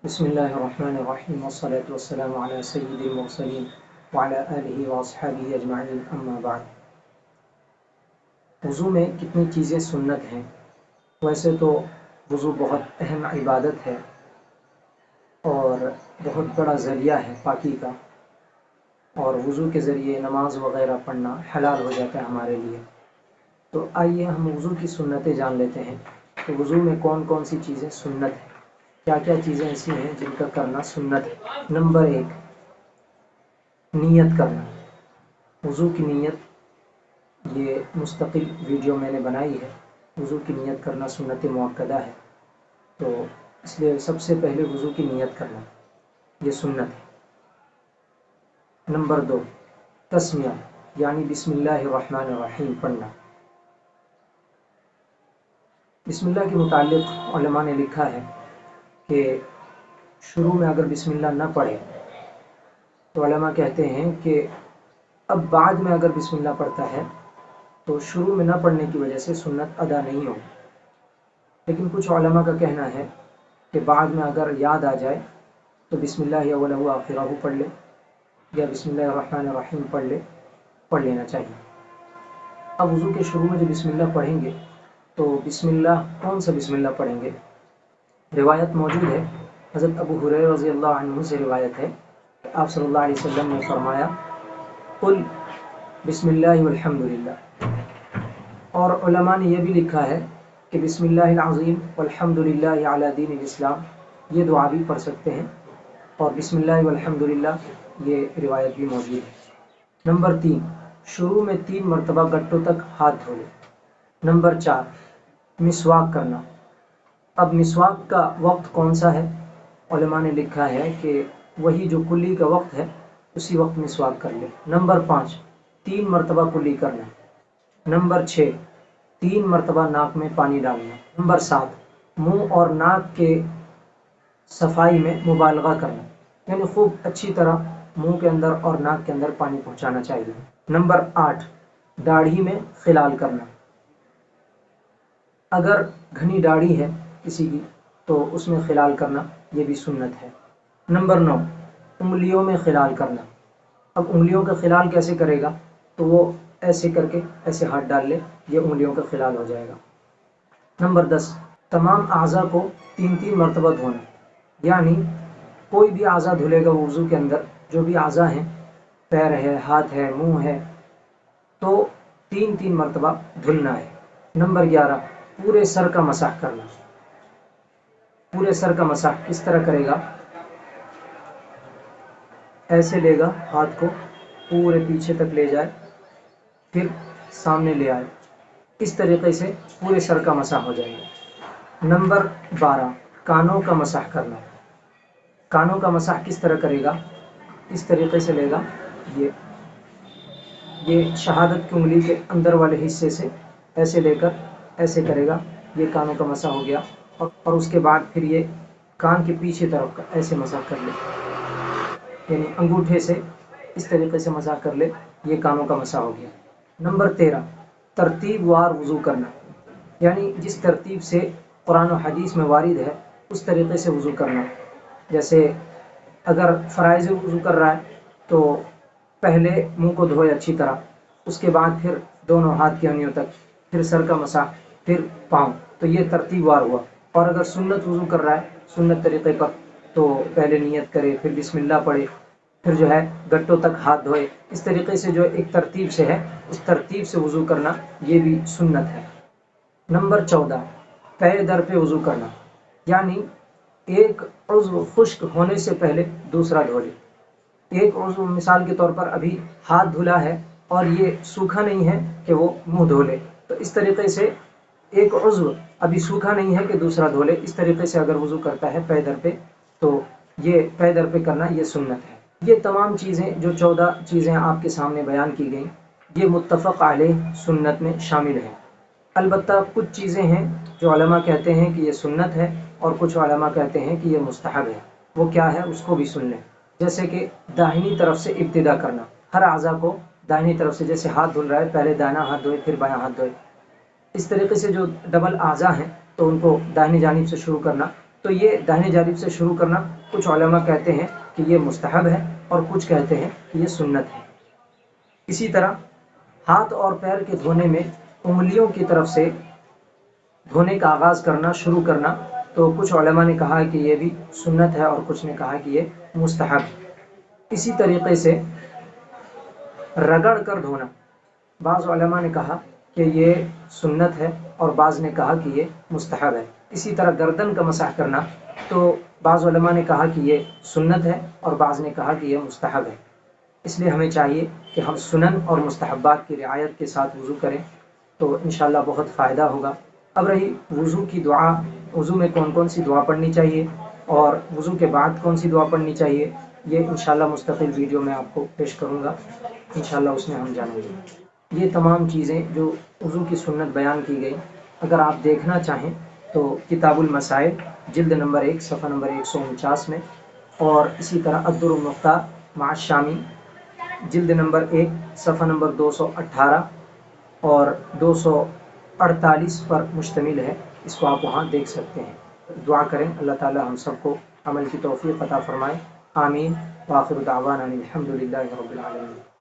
بسم اللہ الرحمن الرحیم والصلاة والسلام علی سید المرسلین وعلی آلہ واصحابہ اجمعین اما بعد۔ وضو میں کتنی چیزیں سنت ہیں؟ ویسے تو وضو بہت اہم عبادت ہے اور بہت بڑا ذریعہ ہے پاکی کا، اور وضو کے ذریعے نماز وغیرہ پڑھنا حلال ہو جاتا ہے ہمارے لیے۔ تو آئیے ہم وضو کی سنتیں جان لیتے ہیں کہ وضو میں کون کون سی چیزیں سنت ہیں، کیا کیا چیزیں ایسی ہیں جن کا کرنا سنت ہے۔ نمبر 1، نیت کرنا۔ وضو کی نیت، یہ مستقل ویڈیو میں نے بنائی ہے، وضو کی نیت کرنا سنت مؤکدہ ہے، تو اس لیے سب سے پہلے وضو کی نیت کرنا یہ سنت ہے۔ نمبر 2، تسمیہ یعنی بسم اللہ الرحمن الرحیم پڑھنا۔ بسم اللہ کے متعلق علماء نے لکھا ہے کہ شروع میں اگر بسم اللہ نہ پڑھے تو علماء کہتے ہیں کہ اب بعد میں اگر بسم اللہ پڑھتا ہے تو شروع میں نہ پڑھنے کی وجہ سے سنت ادا نہیں ہوگی، لیکن کچھ علماء کا کہنا ہے کہ بعد میں اگر یاد آ جائے تو بسم اللہ اولہ و آخرہ پڑھ لے یا بسم اللہ الرحمن الرحیم پڑھ لینا چاہیے۔ اب وضو کے شروع میں جو بسم اللہ پڑھیں گے تو بسم اللہ کون سا بسم اللہ پڑھیں گے؟ روایت موجود ہے، حضرت ابو ہریرہ رضی اللہ عنہ سے روایت ہے، آپ صلی اللہ علیہ وسلم نے فرمایا قل بسم اللہ والحمدللہ۔ اور علماء نے یہ بھی لکھا ہے کہ بسم اللہ العظیم والحمدللہ علی دین الاسلام، یہ دعا بھی پڑھ سکتے ہیں، اور بسم اللہ والحمدللہ یہ روایت بھی موجود ہے۔ نمبر 3، شروع میں 3 مرتبہ گٹوں تک ہاتھ دھو لے۔ نمبر 4، مسواک کرنا۔ اب مسواک کا وقت کون سا ہے؟ علماء نے لکھا ہے کہ وہی جو کلی کا وقت ہے اسی وقت مسواک کر لے۔ نمبر 5، 3 مرتبہ کلی کرنا۔ نمبر 6، 3 مرتبہ ناک میں پانی ڈالنا۔ نمبر 7، منہ اور ناک کے صفائی میں مبالغہ کرنا، یعنی خوب اچھی طرح منہ کے اندر اور ناک کے اندر پانی پہنچانا چاہیے۔ نمبر 8، داڑھی میں خلال کرنا۔ اگر گھنی داڑھی ہے کسی کی تو اس میں خلال کرنا یہ بھی سنت ہے۔ نمبر 9، انگلیوں میں خلال کرنا۔ اب انگلیوں کا خلال کیسے کرے گا؟ تو وہ ایسے کر کے ایسے ہاتھ ڈال لے، یہ انگلیوں کا خلال ہو جائے گا۔ نمبر 10، تمام اعضاء کو 3 مرتبہ دھونا، یعنی کوئی بھی اعضاء دھلے گا وضو کے اندر، جو بھی اعضاء ہیں، پیر ہے، ہاتھ ہے، منہ ہے، تو 3 مرتبہ دھلنا ہے۔ نمبر 11، پورے سر کا مسح کرنا۔ پورے سر کا مسح کس طرح کرے گا؟ ایسے لے گا ہاتھ کو، پورے پیچھے تک لے جائے، پھر سامنے لے آئے، اس طریقے سے پورے سر کا مسح ہو جائے گا۔ نمبر 12، کانوں کا مسح کرنا۔ کانوں کا مسح کس طرح کرے گا؟ اس طریقے سے لے گا، یہ شہادت کی انگلی کے اندر والے حصے سے ایسے لے کر ایسے کرے گا، یہ کانوں کا مسح ہو گیا، اور اس کے بعد پھر یہ کان کے پیچھے طرف کا ایسے مسح کر لے، یعنی انگوٹھے سے اس طریقے سے مسح کر لے، یہ کانوں کا مسح ہو گیا۔ نمبر 13، ترتیب وار وضو کرنا، یعنی جس ترتیب سے قرآن و حدیث میں وارد ہے اس طریقے سے وضو کرنا۔ جیسے اگر فرائض وضو کر رہا ہے تو پہلے منہ کو دھوئے اچھی طرح، اس کے بعد پھر دونوں ہاتھ کی انگلیوں تک، پھر سر کا مسح، پھر پاؤں، تو یہ ترتیب وار ہوا۔ اور اگر سنت وضو کر رہا ہے سنت طریقے پر تو پہلے نیت کرے، پھر بسم اللہ پڑھے، پھر جو ہے گٹوں تک ہاتھ دھوئے، اس طریقے سے جو ایک ترتیب سے ہے اس ترتیب سے وضو کرنا یہ بھی سنت ہے۔ نمبر 14، پے در پہ وضو کرنا، یعنی ایک عضو خشک ہونے سے پہلے دوسرا دھو لے۔ ایک عضو مثال کے طور پر ابھی ہاتھ دھلا ہے اور یہ سوکھا نہیں ہے کہ وہ منہ دھو لے، تو اس طریقے سے ایک عضو ابھی سوکھا نہیں ہے کہ دوسرا دھو لے، اس طریقے سے اگر وضو کرتا ہے پے در پہ تو یہ پے در پہ کرنا یہ سنت ہے۔ یہ تمام چیزیں جو 14 چیزیں آپ کے سامنے بیان کی گئیں یہ متفق علیہ سنت میں شامل ہیں۔ البتہ کچھ چیزیں ہیں جو علماء کہتے ہیں کہ یہ سنت ہے اور کچھ علماء کہتے ہیں کہ یہ مستحب ہے، وہ کیا ہے اس کو بھی سن لیں۔ جیسے کہ داہنی طرف سے ابتدا کرنا، ہر اعضاء کو داہنی طرف سے، جیسے ہاتھ دھل رہا ہے پہلے دائیں ہاتھ دھوئے پھر بایاں ہاتھ دھوئے، اس طریقے سے جو ڈبل اعضاء ہیں تو ان کو داہنی جانب سے شروع کرنا تو یہ داہنے جانب سے شروع کرنا کچھ علماء کہتے ہیں کہ یہ مستحب ہے اور کچھ کہتے ہیں کہ یہ سنت ہے۔ اسی طرح ہاتھ اور پیر کے دھونے میں انگلیوں کی طرف سے دھونے کا آغاز کرنا، شروع کرنا، تو کچھ علماء نے کہا کہ یہ بھی سنت ہے اور کچھ نے کہا کہ یہ مستحب ہے۔ اسی طریقے سے رگڑ کر دھونا، بعض علماء نے کہا کہ یہ سنت ہے اور بعض نے کہا کہ یہ مستحب ہے۔ اسی طرح گردن کا مسح کرنا، تو بعض علماء نے کہا کہ یہ سنت ہے اور بعض نے کہا کہ یہ مستحب ہے۔ اس لیے ہمیں چاہیے کہ ہم سنن اور مستحبات کی رعایت کے ساتھ وضو کریں تو انشاءاللہ بہت فائدہ ہوگا۔ اب رہی وضو کی دعا، وضو میں کون کون سی دعا پڑھنی چاہیے اور وضو کے بعد کون سی دعا پڑھنی چاہیے، یہ انشاءاللہ مستقل ویڈیو میں آپ کو پیش کروں گا، انشاءاللہ اس میں ہم جانیں گے۔ یہ تمام چیزیں جو وضو کی سنت بیان کی گئی، اگر آپ دیکھنا چاہیں تو کتاب المسائل جلد نمبر 1 صفحہ نمبر 149 میں، اور اسی طرح الدر المختار مع الشامی جلد نمبر 1 صفحہ نمبر 218 اور 248 پر مشتمل ہے، اس کو آپ وہاں دیکھ سکتے ہیں۔ دعا کریں اللہ تعالی ہم سب کو عمل کی توفیق عطا فرمائے، آمین۔ وآخر دعوانا الحمد للہ رب العالمین۔